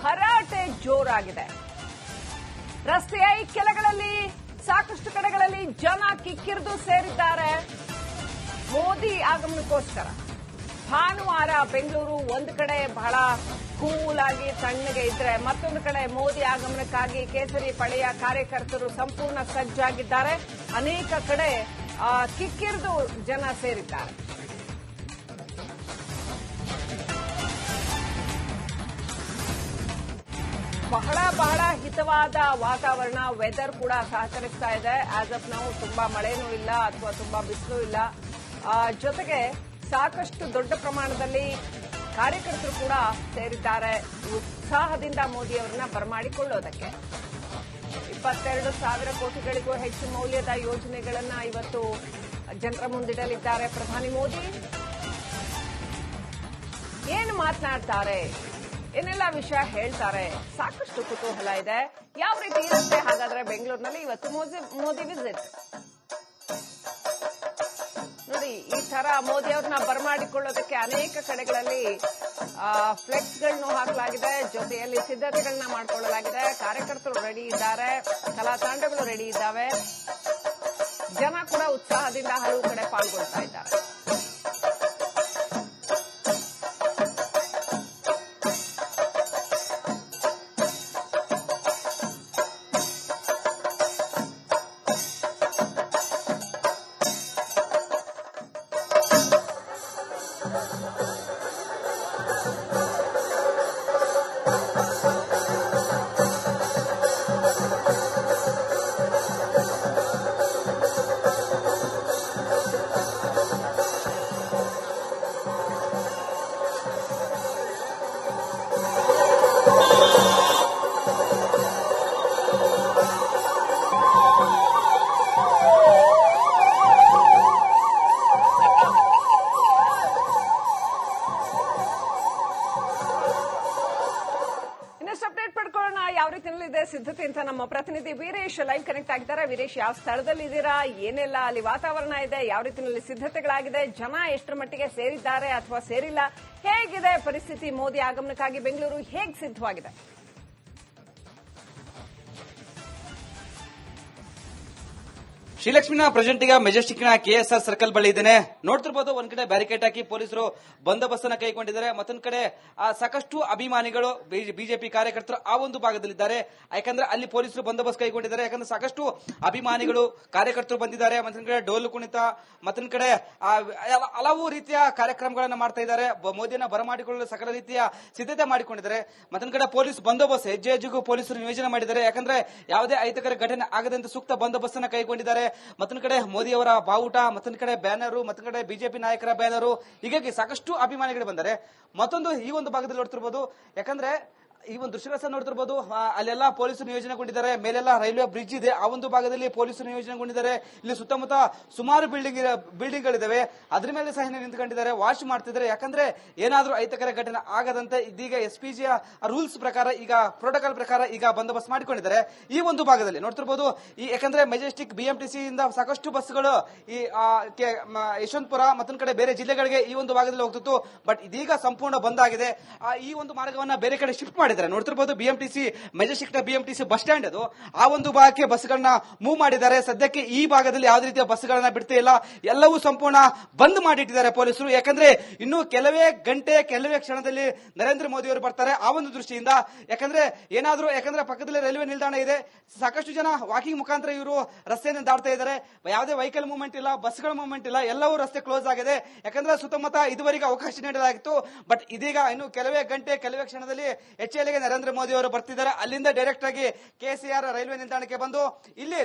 ಭರಾಟೆ ಜೋರಾಗಿದೆ. ರಸ್ತೆಯ ಇಕ್ಕೆಲಗಳಲ್ಲಿ ಸಾಕಷ್ಟು ಕಡೆಗಳಲ್ಲಿ ಜನ ಕಿಕ್ಕಿರಿದು ಸೇರಿದ್ದಾರೆ ಮೋದಿ ಆಗಮನಕ್ಕೋಸ್ಕರ. ಭಾನುವಾರ ಬೆಂಗಳೂರು ಒಂದು ಕಡೆ ಬಹಳ ಕೂಲ್ ಆಗಿ ತಣ್ಣಗೆ ಇದ್ರೆ, ಮತ್ತೊಂದು ಕಡೆ ಮೋದಿ ಆಗಮನಕ್ಕಾಗಿ ಕೇಸರಿ ಪಡೆಯ ಕಾರ್ಯಕರ್ತರು ಸಂಪೂರ್ಣ ಸಜ್ಜಾಗಿದ್ದಾರೆ. ಅನೇಕ ಕಡೆ ಕಿಕ್ಕಿರಿದು ಜನ ಸೇರಿದ್ದಾರೆ. ಬಹಳ ಹಿತವಾದ ವಾತಾವರಣ, ವೆದರ್ ಕೂಡ ಸಹಕರಿಸ್ತಾ ಇದೆ. ಆಸ್ ಆಫ್ ನಾವು ತುಂಬಾ ಮಳೆನೂ ಇಲ್ಲ ಅಥವಾ ತುಂಬಾ ಬಿಸಿಲು ಇಲ್ಲ. ಜೊತೆಗೆ ಸಾಕಷ್ಟು ದೊಡ್ಡ ಪ್ರಮಾಣದಲ್ಲಿ ಕಾರ್ಯಕರ್ತರು ಕೂಡ ಸೇರಿದ್ದಾರೆ ಉತ್ಸಾಹದಿಂದ ಮೋದಿಯವರನ್ನ ಬರಮಾಡಿಕೊಳ್ಳೋದಕ್ಕೆ. 22,000 ಕೋಟಿಗಳಿಗೂ ಹೆಚ್ಚು ಮೌಲ್ಯದ ಯೋಜನೆಗಳನ್ನ ಇವತ್ತು ಜನರ ಮುಂದಿಡಲಿದ್ದಾರೆ ಪ್ರಧಾನಿ ಮೋದಿ. ಏನು ಮಾತನಾಡ್ತಾರೆ, ಏನೆಲ್ಲ ವಿಷಯ ಹೇಳ್ತಾರೆ, ಸಾಕಷ್ಟು ಕುತೂಹಲ ಇದೆ. ಯಾವ ರೀತಿ ಇರುತ್ತೆ ಹಾಗಾದ್ರೆ ಬೆಂಗಳೂರಿನಲ್ಲಿ ಇವತ್ತು ಮೋದಿ ವಿಸಿಟ್? ನೋಡಿ, ಈ ತರ ಮೋದಿ ಅವ್ರನ್ನ ಬರಮಾಡಿಕೊಳ್ಳೋದಕ್ಕೆ ಅನೇಕ ಕಡೆಗಳಲ್ಲಿ ಫ್ಲೆಕ್ಸ್ಗಳನ್ನು ಹಾಕಲಾಗಿದೆ. ಜೊತೆಯಲ್ಲಿ ಸಿದ್ಧತೆಗಳನ್ನ ಮಾಡಿಕೊಳ್ಳಲಾಗಿದೆ. ಕಾರ್ಯಕರ್ತರು ರೆಡಿ ಇದ್ದಾರೆ, ಕಲಾ ತಂಡಗಳು ರೆಡಿ ಇದ್ದಾವೆ. ಜನ ಕೂಡ ಉತ್ಸಾಹದಿಂದ ಹಲವು ಕಡೆ ಪಾಲ್ಗೊಳ್ತಾ ಇದ್ದಾರೆ. ಸಿದ್ಧತೆ ಅಂತ ನಮ್ಮ ಪ್ರತಿನಿಧಿ ವೀರೇಶ್ ಲೈವ್ ಕನೆಕ್ಟ್ ಆಗಿದ್ದಾರೆ. ವೀರೇಶ್, ಯಾವ ಸ್ಥಳದಲ್ಲಿ ಇದ್ದೀರಾ, ಏನೆಲ್ಲ ಅಲ್ಲಿ ವಾತಾವರಣ ಇದೆ, ಯಾವ ರೀತಿಯಲ್ಲಿ ಸಿದ್ಧತೆಗಳಾಗಿದೆ, ಜನ ಎಷ್ಟರ ಮಟ್ಟಿಗೆ ಸೇರಿದ್ದಾರೆ ಅಥವಾ ಸೇರಿಲ್ಲ, ಹೇಗಿದೆ ಪರಿಸ್ಥಿತಿ? ಮೋದಿ ಆಗಮನಕ್ಕಾಗಿ ಬೆಂಗಳೂರು ಹೇಗೆ ಸಿದ್ಧವಾಗಿದೆ? ಶ್ರೀಲಕ್ಷ್ಮಿನ ಪ್ರೆಸೆಂಟ್ ಈಗ ಮೆಜೆಸ್ಟಿಕ್ನ KSR ಸರ್ಕಲ್ ಬಳಿ ಇದ್ದೇನೆ. ನೋಡ್ತಿರ್ಬೋದು, ಒಂದ್ ಕಡೆ ಬ್ಯಾರಿಕೇಡ್ ಹಾಕಿ ಪೊಲೀಸರು ಬಂದೋಬಸ್ತ್ ಅನ್ನ ಕೈಗೊಂಡಿದ್ದಾರೆ. ಮತ್ತೊಂದ್ ಕಡೆ ಸಾಕಷ್ಟು ಅಭಿಮಾನಿಗಳು ಬಿಜೆಪಿ ಕಾರ್ಯಕರ್ತರು ಆ ಒಂದು ಭಾಗದಲ್ಲಿದ್ದಾರೆ. ಯಾಕಂದ್ರೆ ಅಲ್ಲಿ ಪೊಲೀಸರು ಬಂದೋಬಸ್ತ್ ಕೈಗೊಂಡಿದ್ದಾರೆ. ಯಾಕಂದ್ರೆ ಸಾಕಷ್ಟು ಅಭಿಮಾನಿಗಳು ಕಾರ್ಯಕರ್ತರು ಬಂದಿದ್ದಾರೆ. ಮತ್ತೊಂದ್ ಕಡೆ ಡೋಲು ಕುಣಿತ, ಮತ್ತೊಂದ್ ಕಡೆ ಹಲವು ರೀತಿಯ ಕಾರ್ಯಕ್ರಮಗಳನ್ನ ಮಾಡ್ತಾ ಇದ್ದಾರೆ. ಮೋದಿಯನ್ನ ಬರಮಾಡಿಕೊಳ್ಳಲು ಸಕಲ ರೀತಿಯ ಸಿದ್ಧತೆ ಮಾಡಿಕೊಂಡಿದ್ದಾರೆ. ಮತ್ತೊಂದ್ ಕಡೆ ಪೊಲೀಸ್ ಬಂದೋಬಸ್ತ್ ಹೆಜ್ಜೆ ಹೆಜ್ಜೆಗೂ ಪೊಲೀಸರು ನಿಯೋಜನೆ ಮಾಡಿದ್ದಾರೆ. ಯಾಕಂದ್ರೆ ಯಾವುದೇ ಅಹಿತಕರ ಘಟನೆ ಆಗದಂತೆ ಸೂಕ್ತ ಬಂದೋಬಸ್ತ್ ಅನ್ನ ಕೈಗೊಂಡಿದ್ದಾರೆ. ಮತ್ತೊಂದು ಕಡೆ ಮೋದಿ ಅವರ ಬಾವುಟ, ಮತ್ತೊಂದು ಕಡೆ ಬ್ಯಾನರು, ಮತ್ತೊಂದು ಕಡೆ ಬಿಜೆಪಿ ನಾಯಕರ ಬ್ಯಾನರು, ಹೀಗಾಗಿ ಸಾಕಷ್ಟು ಅಭಿಮಾನಿಗಳು ಬಂದರೆ. ಮತ್ತೊಂದು ಈ ಒಂದು ಭಾಗದಲ್ಲಿ ನೋಡ್ತಿರ್ಬೋದು, ಯಾಕಂದ್ರೆ ಈ ಒಂದು ದೃಶ್ಯಗಳ ನೋಡ್ತಿರ್ಬೋದು, ಅಲ್ಲೆಲ್ಲ ಪೊಲೀಸರು ನಿಯೋಜನೆಗೊಂಡಿದ್ದಾರೆ. ಮೇಲೆಲ್ಲ ರೈಲ್ವೆ ಬ್ರಿಡ್ಜ್ ಇದೆ, ಆ ಒಂದು ಭಾಗದಲ್ಲಿ ಪೊಲೀಸರು ನಿಯೋಜನೆಗೊಂಡಿದ್ದಾರೆ. ಇಲ್ಲಿ ಸುತ್ತಮುತ್ತ ಸುಮಾರು ಬಿಲ್ಡಿಂಗ್ಗಳಿದ್ದಾವೆ, ಅದ್ರ ಮೇಲೆ ಸಹ ನಿಂತ್ಕೊಂಡಿದ್ದಾರೆ, ವಾಚ್ ಮಾಡ್ತಿದ್ದಾರೆ. ಯಾಕಂದ್ರೆ ಏನಾದ್ರೂ ಅಹಿತಕರ ಘಟನೆ ಆಗದಂತೆ ಇದೀಗ SPG ರೂಲ್ಸ್ ಪ್ರಕಾರ, ಈಗ ಪ್ರೋಟೋಕಾಲ್ ಪ್ರಕಾರ ಈಗ ಬಂದೋಬಸ್ತ್ ಮಾಡಿಕೊಂಡಿದ್ದಾರೆ. ಈ ಒಂದು ಭಾಗದಲ್ಲಿ ನೋಡ್ತಿರ್ಬೋದು, ಯಾಕಂದ್ರೆ ಮೆಜೆಸ್ಟಿಕ್ BMTC ಇಂದ ಸಾಕಷ್ಟು ಬಸ್ಗಳು ಈ ಯಶವಂತಪುರ ಮತ್ತೊಂದು ಕಡೆ ಬೇರೆ ಜಿಲ್ಲೆಗಳಿಗೆ ಈ ಒಂದು ಭಾಗದಲ್ಲಿ ಹೋಗ್ತಿತ್ತು. ಬಟ್ ಇದೀಗ ಸಂಪೂರ್ಣ ಬಂದ್ ಆಗಿದೆ. ಈ ಒಂದು ಮಾರ್ಗವನ್ನ ಬೇರೆ ಕಡೆ ಶಿಫ್ಟ್ ಮಾಡಿದ್ದಾರೆ. ನೋಡ್ತಿರ್ಬೋದು, BMTC Majestic BMTC bus stand ಅದು, ಆ ಒಂದು ಭಾಗಕ್ಕೆ ಬಸ್ಗಳನ್ನ ಮೂವ್ ಮಾಡಿದ್ದಾರೆ. ಸದ್ಯಕ್ಕೆ ಈ ಭಾಗದಲ್ಲಿ ಯಾವುದೇ ರೀತಿಯ ಬಸ್ಗಳನ್ನ ಬಿಡ್ತಾ ಇಲ್ಲ, ಎಲ್ಲವೂ ಸಂಪೂರ್ಣ ಬಂದ್ ಮಾಡಿಟ್ಟಿದ್ದಾರೆ ಪೊಲೀಸರು. ಯಾಕಂದ್ರೆ ಇನ್ನು ಕೆಲವೇ ಗಂಟೆ, ಕೆಲವೇ ಕ್ಷಣದಲ್ಲಿ ನರೇಂದ್ರ ಮೋದಿ ಅವರು ಬರ್ತಾರೆ. ಆ ಒಂದು ದೃಷ್ಟಿಯಿಂದ ಯಾಕಂದ್ರೆ ಪಕ್ಕದಲ್ಲಿ ರೈಲ್ವೆ ನಿಲ್ದಾಣ ಇದೆ, ಸಾಕಷ್ಟು ಜನ ವಾಕಿಂಗ್ ಮುಖಾಂತರ ಇವರು ರಸ್ತೆಯನ್ನು ದಾಟ್ತಾ ಇದ್ದಾರೆ. ಯಾವುದೇ ವೆಹಿಕಲ್ ಮೂವ್ಮೆಂಟ್ ಇಲ್ಲ, ಬಸ್ಗಳ ಮೂವ್ಮೆಂಟ್ ಇಲ್ಲ, ಎಲ್ಲವೂ ರಸ್ತೆ ಕ್ಲೋಸ್ ಆಗಿದೆ. ಯಾಕಂದ್ರೆ ಸುತ್ತಮುತ್ತ ಇದುವರೆಗೆ ಅವಕಾಶ ನೀಡಲಾಗಿತ್ತು. ಬಟ್ ಇದೀಗ ಇನ್ನು ಕೆಲವೇ ಗಂಟೆ, ಕೆಲವೇ ಕ್ಷಣದಲ್ಲಿ HLಗೆ ನರೇಂದ್ರ ಮೋದಿ ಅವರು ಬರ್ತಿದ್ದಾರೆ. ಅಲ್ಲಿಂದ ಡೈರೆಕ್ಟ್ ಆಗಿ KCR ರೈಲ್ವೆ ನಿಲ್ದಾಣಕ್ಕೆ ಬಂದು ಇಲ್ಲಿ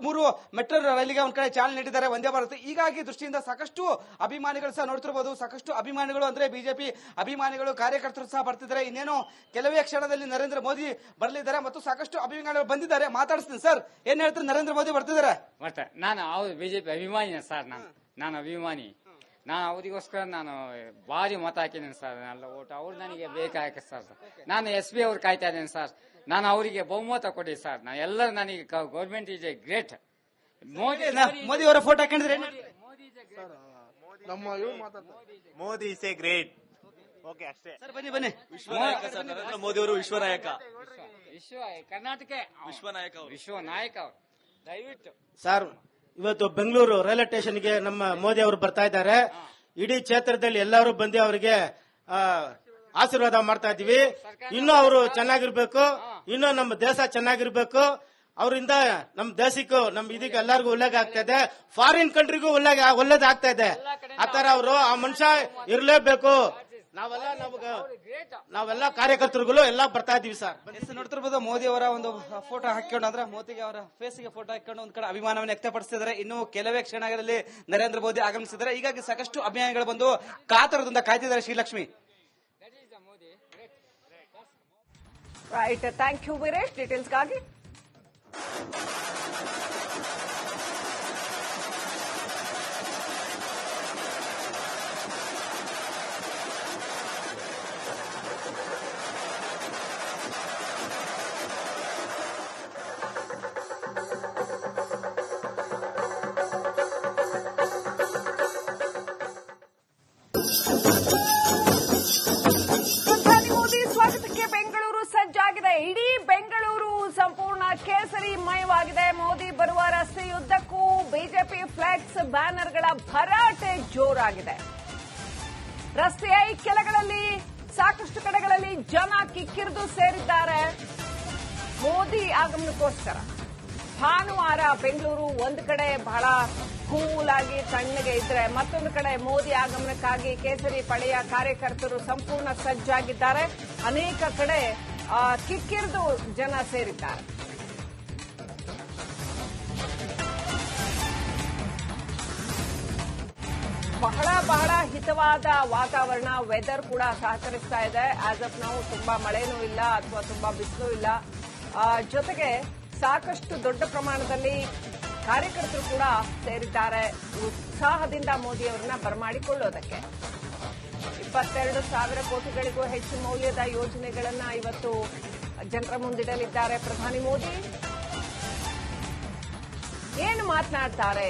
ಮೂರು ಮೆಟ್ರೋ ರೈಲಿಗೆ ಒಂದ್ ಕಡೆ ಚಾಲನೆ ನೀಡಿದ್ದಾರೆ, ವಂದೇ ಭಾರತ್. ಹೀಗಾಗಿ ದೃಷ್ಟಿಯಿಂದ ಸಾಕಷ್ಟು ಅಭಿಮಾನಿಗಳು ಸಹ ನೋಡ್ತಿರಬಹುದು, ಸಾಕಷ್ಟು ಅಭಿಮಾನಿಗಳು ಅಂದ್ರೆ ಬಿಜೆಪಿ ಅಭಿಮಾನಿಗಳು, ಕಾರ್ಯಕರ್ತರು ಸಹ ಬರ್ತಿದ್ದಾರೆ. ಇನ್ನೇನು ಕೆಲವೇ ಕ್ಷಣದಲ್ಲಿ ನರೇಂದ್ರ ಮೋದಿ ಬರಲಿದ್ದಾರೆ ಮತ್ತು ಸಾಕಷ್ಟು ಅಭಿಮಾನಿಗಳು ಬಂದಿದ್ದಾರೆ. ಮಾತಾಡಿಸ್ತೀನಿ ಸರ್, ಏನ್ ಹೇಳ್ತಾರೆ? ನರೇಂದ್ರ ಮೋದಿ ಬರ್ತಿದ್ದಾರೆ. ನಾನು ಬಿಜೆಪಿ ಅಭಿಮಾನಿ ಸರ್, ನಾನು ಅಭಿಮಾನಿ. ನಾನು ಅವರಿಗೋಸ್ಕರ ನಾನು ಭಾರಿ ಮತ ಹಾಕಿದ್ದೇನೆ ಸರ್. ಎಲ್ಲ ಓಟು ಅವ್ರು ನನಗೆ ಬೇಕಾಗ ಸರ್. ನಾನು SP ಅವ್ರು ಕಾಯ್ತಾ ಇದ್ದೇನೆ ಸರ್. ನಾನು ಅವರಿಗೆ ಬಹುಮತ ಕೊಡಿ ಸರ್. ನಾನು ಎಲ್ಲರೂ ನನಗೆ government is a great. Modi ಅವರ ಫೋಟೋ ಹಾಕಿದ್ರೆ Modi is a great. Sir ಬನ್ನಿ ಬನ್ನಿ. ವಿಶ್ವನಾಯಕ ಸರ್, ನರೇಂದ್ರ ಮೋದಿ ಅವರು ವಿಶ್ವನಾಯಕ. ವಿಶ್ವ ಕರ್ನಾಟಕ ವಿಶ್ವನಾಯಕ ಅವರು. ವಿಶ್ವನಾಯಕ ಅವರು ದಯವಿಟ್ಟು ಸರ್, ಇವತ್ತು ಬೆಂಗಳೂರು ರೈಲ್ವೆ ಸ್ಟೇಷನ್ಗೆ ನಮ್ಮ ಮೋದಿ ಅವರು ಬರ್ತಾ ಇದ್ದಾರೆ. ಇಡೀ ಕ್ಷೇತ್ರದಲ್ಲಿ ಎಲ್ಲರೂ ಬಂದು ಅವರಿಗೆ ಆಶೀರ್ವಾದ ಮಾಡ್ತಾ ಇದೀವಿ. ಇನ್ನೂ ಅವರು ಚೆನ್ನಾಗಿರ್ಬೇಕು, ಇನ್ನೂ ನಮ್ಮ ದೇಶ ಚೆನ್ನಾಗಿರ್ಬೇಕು. ಅವರಿಂದ ನಮ್ಮ ದೇಶಕ್ಕೂ ನಮ್ಮ ಇದಕ್ಕೆ ಎಲ್ಲರಿಗೂ ಒಳ್ಳೇದು ಆಗ್ತಾ ಇದೆ. ಫಾರಿನ್ ಕಂಟ್ರಿಗೂ ಒಳ್ಳೇದು ಆಗ್ತಾ ಇದೆ. ಆತರ ಅವರು ಆ ಮನುಷ್ಯ ಇರಲೇಬೇಕು. ನಾವೆಲ್ಲ ಕಾರ್ಯಕರ್ತರುಗಳು ಎಲ್ಲ ಬರ್ತಾ ಇದೀವಿ ಸರ್. ನೋಡ್ತಿರ್ಬೋದು ಮೋದಿ ಅವರ ಒಂದು ಫೋಟೋ ಹಾಕೊಂಡು, ಅಂದ್ರೆ ಮೋದಿಗೆ ಅವರ ಫೇಸ್ಗೆ ಫೋಟೋ ಹಾಕೊಂಡು ಒಂದ್ ಕಡೆ ಅಭಿಮಾನವನ್ನು ವ್ಯಕ್ತಪಡಿಸಿದ್ದಾರೆ. ಇನ್ನು ಕೆಲವೇ ಕ್ಷಣಗಳಲ್ಲಿ ನರೇಂದ್ರ ಮೋದಿ ಆಗಮಿಸಿದ್ದಾರೆ. ಹೀಗಾಗಿ ಸಾಕಷ್ಟು ಅಭಿಮಾನಿಗಳು ಬಂದು ಕಾತರದಿಂದ ಕಾಯ್ತಿದ್ದಾರೆ. Srilakshmi. Right, thank you Veeresh ಡೀಟೇಲ್ಸ್ಗಾಗಿ. ಪ್ರಧಾನಿ ಮೋದಿ ಸ್ವಾಗತಕ್ಕೆ ಬೆಂಗಳೂರು ಸಜ್ಜಾಗಿದೆ. ಇಡೀ ಬೆಂಗಳೂರು ಸಂಪೂರ್ಣ ಕೇಸರಿ ಮಯವಾಗಿದೆ. ಮೋದಿ ಬರುವ ರಸ್ತೆಯುದ್ದಕ್ಕೂ ಬಿಜೆಪಿ ಫ್ಲೆಕ್ಸ್ ಬ್ಯಾನರ್ಗಳ ಭರಾಟೆ ಜೋರಾಗಿದೆ. ರಸ್ತೆಯ ಇಕ್ಕೆಲಗಳಲ್ಲಿ ಸಾಕಷ್ಟು ಕಡೆಗಳಲ್ಲಿ ಜನ ಕಿಕ್ಕಿರಿದು ಸೇರಿದ್ದಾರೆ ಮೋದಿ ಆಗಮನಕ್ಕೋಸ್ಕರ. ಭಾನುವಾರ ಬೆಂಗಳೂರು ಒಂದು ಕಡೆ ಬಹಳ ಕೂಲ್ ಆಗಿ ತಣ್ಣಗೆ ಇದ್ರೆ, ಮತ್ತೊಂದು ಕಡೆ ಮೋದಿ ಆಗಮನಕ್ಕಾಗಿ ಕೇಸರಿ ಪಡೆಯ ಕಾರ್ಯಕರ್ತರು ಸಂಪೂರ್ಣ ಸಜ್ಜಾಗಿದ್ದಾರೆ. ಅನೇಕ ಕಡೆ ಕಿಕ್ಕಿರಿದು ಜನ ಸೇರಿದ್ದಾರೆ. ಬಹಳ ಹಿತವಾದ ವಾತಾವರಣ, ವೆದರ್ ಕೂಡ ಸಹಕರಿಸ್ತಾ ಇದೆ. ಆಸ್ ಆಫ್ ನಾವು ತುಂಬಾ ಮಳೆನೂ ಇಲ್ಲ ಅಥವಾ ತುಂಬಾ ಬಿಸಿಲು ಇಲ್ಲ. ಜೊತೆಗೆ ಸಾಕಷ್ಟು ದೊಡ್ಡ ಪ್ರಮಾಣದಲ್ಲಿ ಕಾರ್ಯಕರ್ತರು ಕೂಡ ಸೇರಿದ್ದಾರೆ ಉತ್ಸಾಹದಿಂದ ಮೋದಿ ಅವರನ್ನ ಬರಮಾಡಿಕೊಳ್ಳೋದಕ್ಕೆ. 22,000 ಕೋಟಿಗಳಿಗೂ ಹೆಚ್ಚು ಮೌಲ್ಯದ ಯೋಜನೆಗಳನ್ನ ಇವತ್ತು ಜನರ ಮುಂದಿಡಲಿದ್ದಾರೆ ಪ್ರಧಾನಿ ಮೋದಿ. ಏನು ಮಾತನಾಡ್ತಾರೆ,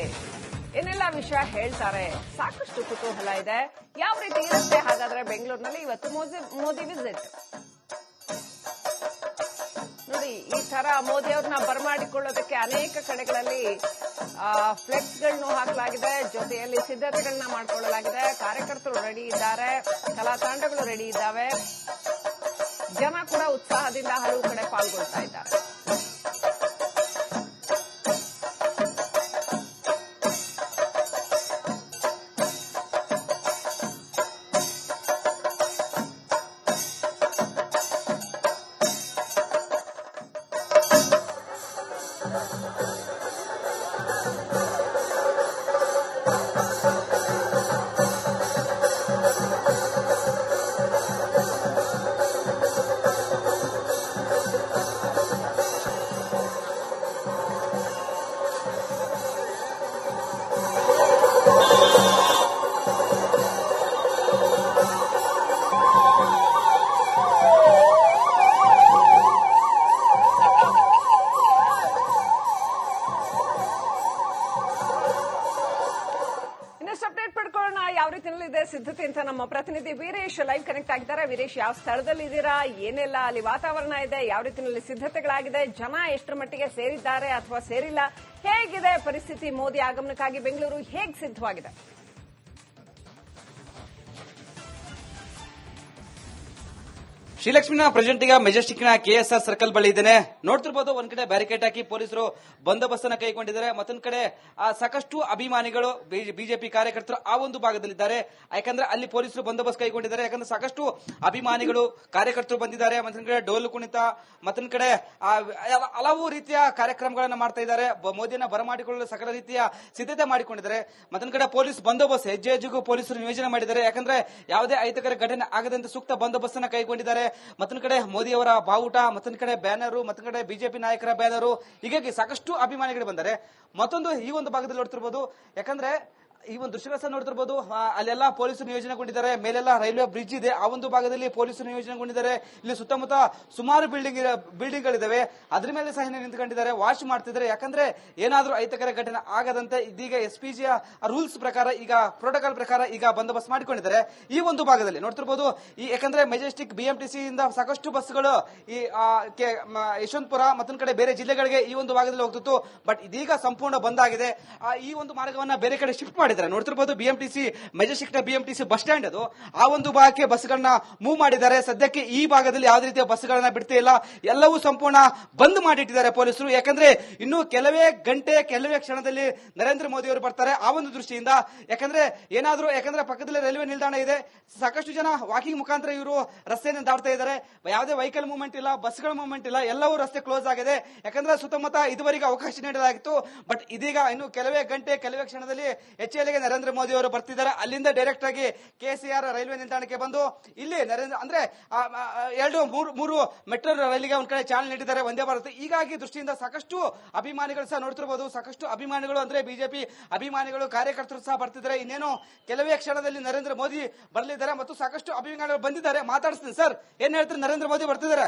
ಏನೆಲ್ಲ ವಿಷಯ ಹೇಳ್ತಾರೆ, ಸಾಕಷ್ಟು ಕುತೂಹಲ ಇದೆ. ಯಾವ ರೀತಿ ಇರುತ್ತೆ ಹಾಗಾದ್ರೆ ಬೆಂಗಳೂರಿನಲ್ಲಿ ಇವತ್ತು ಮೋದಿ ವಿಸಿಟ್? ನೋಡಿ, ಈ ತರ ಮೋದಿ ಅವ್ರನ್ನ ಬರಮಾಡಿಕೊಳ್ಳೋದಕ್ಕೆ ಅನೇಕ ಕಡೆಗಳಲ್ಲಿ ಫ್ಲೆಕ್ಸ್ಗಳನ್ನು ಹಾಕಲಾಗಿದೆ. ಜೊತೆಯಲ್ಲಿ ಸಿದ್ಧತೆಗಳನ್ನ ಮಾಡಿಕೊಳ್ಳಲಾಗಿದೆ. ಕಾರ್ಯಕರ್ತರು ರೆಡಿ ಇದ್ದಾರೆ, ಕಲಾ ತಂಡಗಳು ರೆಡಿ ಇದ್ದಾವೆ. ಜನ ಕೂಡ ಉತ್ಸಾಹದಿಂದ ಹಲವು ಕಡೆ ಪಾಲ್ಗೊಳ್ತಾ ಇದ್ದಾರೆ. ಅಪ್ಡೇಟ್ ಪಡ್ಕೊಳ್ಳೋಣ ಯಾವ ರೀತಿಯಲ್ಲಿದೆ ಸಿದ್ಧತೆ ಅಂತ ನಮ್ಮ ಪ್ರತಿನಿಧಿ ವೀರೇಶ್ ಲೈವ್ ಕನೆಕ್ಟ್ ಆಗಿದ್ದಾರೆ. ವೀರೇಶ್, ಯಾವ ಸ್ಥಳದಲ್ಲಿ ಇದ್ದೀರಾ, ಏನೆಲ್ಲ ಅಲ್ಲಿ ವಾತಾವರಣ ಇದೆ, ಯಾವ ರೀತಿಯಲ್ಲಿ ಸಿದ್ಧತೆಗಳಾಗಿದೆ, ಜನ ಎಷ್ಟರ ಮಟ್ಟಿಗೆ ಸೇರಿದ್ದಾರೆ ಅಥವಾ ಸೇರಿಲ್ಲ, ಹೇಗಿದೆ ಪರಿಸ್ಥಿತಿ? ಮೋದಿ ಆಗಮನಕ್ಕಾಗಿ ಬೆಂಗಳೂರು ಹೇಗೆ ಸಿದ್ಧವಾಗಿದೆ? ಶ್ರೀಲಕ್ಷ್ಮಿನ ಪ್ರೆಸೆಂಟ್ ಈಗ ಮೆಜೆಸ್ಟಿಕ್ನ ಕೆಎಸ್ಆರ್ ಸರ್ಕಲ್ ಬಳಿ ಇದ್ದೇನೆ. ನೋಡ್ತಿರ್ಬೋದು, ಒಂದ್ ಕಡೆ ಬ್ಯಾರಿಕೇಡ್ ಹಾಕಿ ಪೊಲೀಸರು ಬಂದೋಬಸ್ತ್ ಅನ್ನ ಕೈಗೊಂಡಿದ್ದಾರೆ. ಮತ್ತೊಂದ್ ಕಡೆ ಸಾಕಷ್ಟು ಅಭಿಮಾನಿಗಳು ಬಿಜೆಪಿ ಕಾರ್ಯಕರ್ತರು ಆ ಒಂದು ಭಾಗದಲ್ಲಿದ್ದಾರೆ. ಯಾಕಂದ್ರೆ ಅಲ್ಲಿ ಪೊಲೀಸರು ಬಂದೋಬಸ್ತ್ ಕೈಗೊಂಡಿದ್ದಾರೆ. ಯಾಕಂದ್ರೆ ಸಾಕಷ್ಟು ಅಭಿಮಾನಿಗಳು ಕಾರ್ಯಕರ್ತರು ಬಂದಿದ್ದಾರೆ. ಮತ್ತೊಂದ್ ಕಡೆ ಡೋಲು ಕುಣಿತ, ಮತ್ತೊಂದ್ ಕಡೆ ಹಲವು ರೀತಿಯ ಕಾರ್ಯಕ್ರಮಗಳನ್ನ ಮಾಡ್ತಾ ಇದ್ದಾರೆ. ಮೋದಿಯನ್ನ ಬರಮಾಡಿಕೊಳ್ಳಲು ಸಕಲ ರೀತಿಯ ಸಿದ್ಧತೆ ಮಾಡಿಕೊಂಡಿದ್ದಾರೆ. ಮತ್ತೊಂದ್ ಕಡೆ ಪೊಲೀಸ್ ಬಂದೋಬಸ್ತ್ ಹೆಜ್ಜೆ ಹೆಜ್ಜೆಗೂ ಪೊಲೀಸರು ನಿಯೋಜನೆ ಮಾಡಿದ್ದಾರೆ. ಯಾಕಂದ್ರೆ ಯಾವುದೇ ಅಹಿತಕರ ಘಟನೆ ಆಗದಂತೆ ಸೂಕ್ತ ಬಂದೋಬಸ್ತ್ ಅನ್ನ ಕೈಗೊಂಡಿದ್ದಾರೆ. ಮತ್ತೊಂದು ಕಡೆ ಮೋದಿ ಅವರ ಬಾವುಟ, ಮತ್ತೊಂದು ಕಡೆ ಬ್ಯಾನರು, ಮತ್ತೊಂದು ಕಡೆ ಬಿಜೆಪಿ ನಾಯಕರ ಬ್ಯಾನರು, ಹೀಗಾಗಿ ಸಾಕಷ್ಟು ಅಭಿಮಾನಿಗಳು ಬಂದರೆ. ಮತ್ತೊಂದು ಈ ಒಂದು ಭಾಗದಲ್ಲಿ ನೋಡ್ತಿರ್ಬೋದು, ಯಾಕಂದ್ರೆ ಈ ಒಂದು ದೃಶ್ಯಗಳ ಸಹ ನೋಡ್ತಿರ್ಬೋದು. ಅಲ್ಲೆಲ್ಲ ಪೊಲೀಸರು ನಿಯೋಜನೆಗೊಂಡಿದ್ದಾರೆ, ಮೇಲೆಲ್ಲ ರೈಲ್ವೆ ಬ್ರಿಡ್ಜ್ ಇದೆ, ಆ ಒಂದು ಭಾಗದಲ್ಲಿ ಪೊಲೀಸರು ನಿಯೋಜನೆಗೊಂಡಿದ್ದಾರೆ. ಇಲ್ಲಿ ಸುತ್ತಮುತ್ತ ಸುಮಾರು ಬಿಲ್ಡಿಂಗ್ಗಳಿದಾವೆ, ಅದ್ರ ಮೇಲೆ ಸಹ ನಿಂತ್ಕೊಂಡಿದ್ದಾರೆ, ವಾಚ್ ಮಾಡ್ತಿದ್ದಾರೆ. ಯಾಕಂದ್ರೆ ಏನಾದ್ರೂ ಅಹಿತಕರ ಘಟನೆ ಆಗದಂತೆ ಇದೀಗ SPG ರೂಲ್ಸ್ ಪ್ರಕಾರ, ಈಗ ಪ್ರೋಟೋಕಾಲ್ ಪ್ರಕಾರ ಈಗ ಬಂದೋಬಸ್ತ್ ಮಾಡಿಕೊಂಡಿದ್ದಾರೆ. ಈ ಒಂದು ಭಾಗದಲ್ಲಿ ನೋಡ್ತಿರ್ಬೋದು. ಯಾಕಂದ್ರೆ ಮೆಜೆಸ್ಟಿಕ್ BMTC ಇಂದ ಸಾಕಷ್ಟು ಬಸ್ಗಳು ಈ ಯಶವಂತಪುರ ಮತ್ತೊಂದು ಕಡೆ ಬೇರೆ ಜಿಲ್ಲೆಗಳಿಗೆ ಈ ಒಂದು ಭಾಗದಲ್ಲಿ ಹೋಗ್ತಿತ್ತು. ಬಟ್ ಇದೀಗ ಸಂಪೂರ್ಣ ಬಂದ್ ಆಗಿದೆ. ಈ ಒಂದು ಮಾರ್ಗವನ್ನ ಬೇರೆ ಕಡೆ ಶಿಫ್ಟ್ ಮಾಡಿದ್ದಾರೆ. ನೋಡ್ತಿರ್ಬೋದು, BMTC Majestic BMTC bus stand ಅದು, ಆ ಒಂದು ಭಾಗಕ್ಕೆ ಬಸ್ಗಳನ್ನ ಮೂವ್ ಮಾಡಿದ್ದಾರೆ. ಸದ್ಯಕ್ಕೆ ಈ ಭಾಗದಲ್ಲಿ ಯಾವುದೇ ರೀತಿಯ ಬಸ್ಗಳನ್ನ ಬಿಡ್ತಾ ಇಲ್ಲ, ಎಲ್ಲವೂ ಸಂಪೂರ್ಣ ಬಂದ್ ಮಾಡಿಟ್ಟಿದ್ದಾರೆ ಪೊಲೀಸರು. ಯಾಕಂದ್ರೆ ಇನ್ನು ಕೆಲವೇ ಗಂಟೆ ಕೆಲವೇ ಕ್ಷಣದಲ್ಲಿ ನರೇಂದ್ರ ಮೋದಿ ಅವರು ಬರ್ತಾರೆ. ಆ ಒಂದು ದೃಷ್ಟಿಯಿಂದ ಯಾಕಂದ್ರೆ ಪಕ್ಕದಲ್ಲಿ ರೈಲ್ವೆ ನಿಲ್ದಾಣ ಇದೆ, ಸಾಕಷ್ಟು ಜನ ವಾಕಿಂಗ್ ಮುಖಾಂತರ ಇವರು ರಸ್ತೆಯನ್ನು ದಾಟ್ತಾ ಇದ್ದಾರೆ. ಯಾವುದೇ ವೆಹಿಕಲ್ ಮೂವ್ಮೆಂಟ್ ಇಲ್ಲ, ಬಸ್ಗಳ ಮೂವ್ಮೆಂಟ್ ಇಲ್ಲ, ಎಲ್ಲವೂ ರಸ್ತೆ ಕ್ಲೋಸ್ ಆಗಿದೆ. ಯಾಕಂದ್ರೆ ಸುತ್ತಮುತ್ತ ಇದುವರೆಗೆ ಅವಕಾಶ ನೀಡಲಾಗಿತ್ತು. ಬಟ್ ಇದೀಗ ಇನ್ನು ಕೆಲವೇ ಗಂಟೆ ಕೆಲವೇ ಕ್ಷಣದಲ್ಲಿ HLಗೆ ನರೇಂದ್ರ ಮೋದಿ ಅವರು ಬರ್ತಿದ್ದಾರೆ. ಅಲ್ಲಿಂದ ಡೈರೆಕ್ಟ್ ಆಗಿ KCR ರೈಲ್ವೆ ನಿಲ್ದಾಣಕ್ಕೆ ಬಂದು ಇಲ್ಲಿ ಮೂರು ಮೆಟ್ರೋ ರೈಲಿಗೆ ಒಂದ್ ಕಡೆ ಚಾಲನೆ ನೀಡಿದ್ದಾರೆ, ವಂದೇ ಭಾರತ್. ಹೀಗಾಗಿ ದೃಷ್ಟಿಯಿಂದ ಸಾಕಷ್ಟು ಅಭಿಮಾನಿಗಳು ಸಹ ನೋಡ್ತಿರಬಹುದು. ಸಾಕಷ್ಟು ಅಭಿಮಾನಿಗಳು ಅಂದ್ರೆ ಬಿಜೆಪಿ ಅಭಿಮಾನಿಗಳು, ಕಾರ್ಯಕರ್ತರು ಸಹ ಬರ್ತಿದ್ದಾರೆ. ಇನ್ನೇನು ಕೆಲವೇ ಕ್ಷಣದಲ್ಲಿ ನರೇಂದ್ರ ಮೋದಿ ಬರಲಿದ್ದಾರೆ ಮತ್ತು ಸಾಕಷ್ಟು ಅಭಿಮಾನಿಗಳು ಬಂದಿದ್ದಾರೆ. ಮಾತಾಡಿಸ್ತೀನಿ ಸರ್, ಏನ್ ಹೇಳ್ತಾರೆ? ನರೇಂದ್ರ ಮೋದಿ ಬರ್ತಿದ್ದಾರೆ.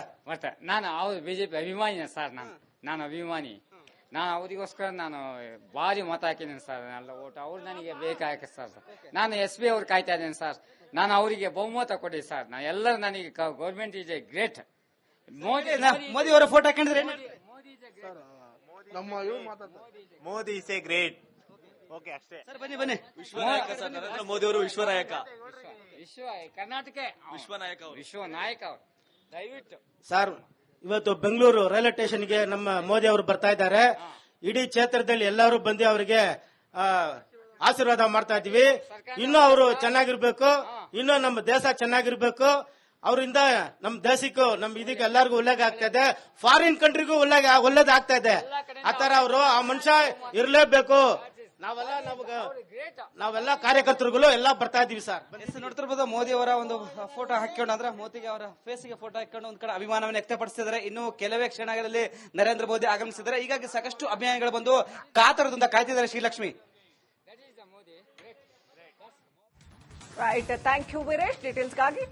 ನಾನು ಅವ್ರು ಬಿಜೆಪಿ ಅಭಿಮಾನಿನ ಸರ್. ನಾನು ಅಭಿಮಾನಿ. ನಾನು ಅವರಿಗೋಸ್ಕರ ನಾನು ಭಾರಿ ಮತ ಹಾಕಿದ್ದೇನೆ ಸರ್. ಎಲ್ಲ ಓಟ್ ಅವ್ರು ನನಗೆ ಬೇಕಾಗ ಸರ್. ನಾನು SB ಅವ್ರು ಕಾಯ್ತಾ ಇದ್ದೇನೆ ಸರ್. ನಾನು ಅವರಿಗೆ ಬಹುಮತ ಕೊಡಿ ಸರ್. ಎಲ್ಲರೂ ನನಗೆ government is a great. Modi ಅವರ ಫೋಟೋ ಹಾಕೊಂಡಿದ್ರೆ Modi is a great. Okay, ಅಷ್ಟೇ ಸರ್. ಬನ್ನಿ. ವಿಶ್ವನಾಯಕ ಸರ್, ನರೇಂದ್ರ ಮೋದಿ ಅವರು ವಿಶ್ವನಾಯಕ. ಕರ್ನಾಟಕ ವಿಶ್ವನಾಯಕ ಅವರು. ವಿಶ್ವನಾಯಕ ಅವರು. ದಯವಿಟ್ಟು ಸರ್, ಇವತ್ತು ಬೆಂಗಳೂರು ರೈಲ್ವೆ ಸ್ಟೇಷನ್ಗೆ ನಮ್ಮ ಮೋದಿ ಅವರು ಬರ್ತಾ ಇದ್ದಾರೆ. ಇಡೀ ಕ್ಷೇತ್ರದಲ್ಲಿ ಎಲ್ಲರೂ ಬಂದು ಅವರಿಗೆ ಆಶೀರ್ವಾದ ಮಾಡ್ತಾ ಇದೀವಿ. ಇನ್ನೂ ಅವರು ಚೆನ್ನಾಗಿರ್ಬೇಕು, ಇನ್ನೂ ನಮ್ಮ ದೇಶ ಚೆನ್ನಾಗಿರ್ಬೇಕು. ಅವರಿಂದ ನಮ್ಮ ದೇಶಕ್ಕೂ ನಮ್ಮ ಇದಕ್ಕೆ ಎಲ್ಲರಿಗೂ ಒಳ್ಳೇದು ಆಗ್ತಾ ಇದೆ, ಫಾರಿನ್ ಕಂಟ್ರಿಗೂ ಒಳ್ಳೇದು ಆಗ್ತಾ ಇದೆ. ಆತರ ಅವರು ಆ ಮನುಷ್ಯ ಇರಲೇಬೇಕು. ನಾವೆಲ್ಲ ಕಾರ್ಯಕರ್ತರುಗಳು ಎಲ್ಲ ಬರ್ತಾ ಇದೀವಿ ಸರ್. ನೋಡ್ತಿರ್ಬೋದು, ಮೋದಿ ಅವರ ಒಂದು ಫೋಟೋ ಹಾಕೊಂಡು, ಅಂದ್ರೆ ಮೋದಿಗೆ ಅವರ ಫೇಸ್ಗೆ ಫೋಟೋ ಹಾಕೊಂಡು ಒಂದ್ ಕಡೆ ಅಭಿಮಾನವನ್ನು ವ್ಯಕ್ತಪಡಿಸಿದ್ದಾರೆ. ಇನ್ನು ಕೆಲವೇ ಕ್ಷಣಗಳಲ್ಲಿ ನರೇಂದ್ರ ಮೋದಿ ಆಗಮಿಸಿದ್ದಾರೆ. ಹೀಗಾಗಿ ಸಾಕಷ್ಟು ಅಭಿಮಾನಿಗಳು ಬಂದು ಕಾತರದಿಂದ ಕಾಯ್ತಿದ್ದಾರೆ. Srilakshmi. Right, thank you Veeresh ಡೀಟೇಲ್ಸ್ಗಾಗಿ.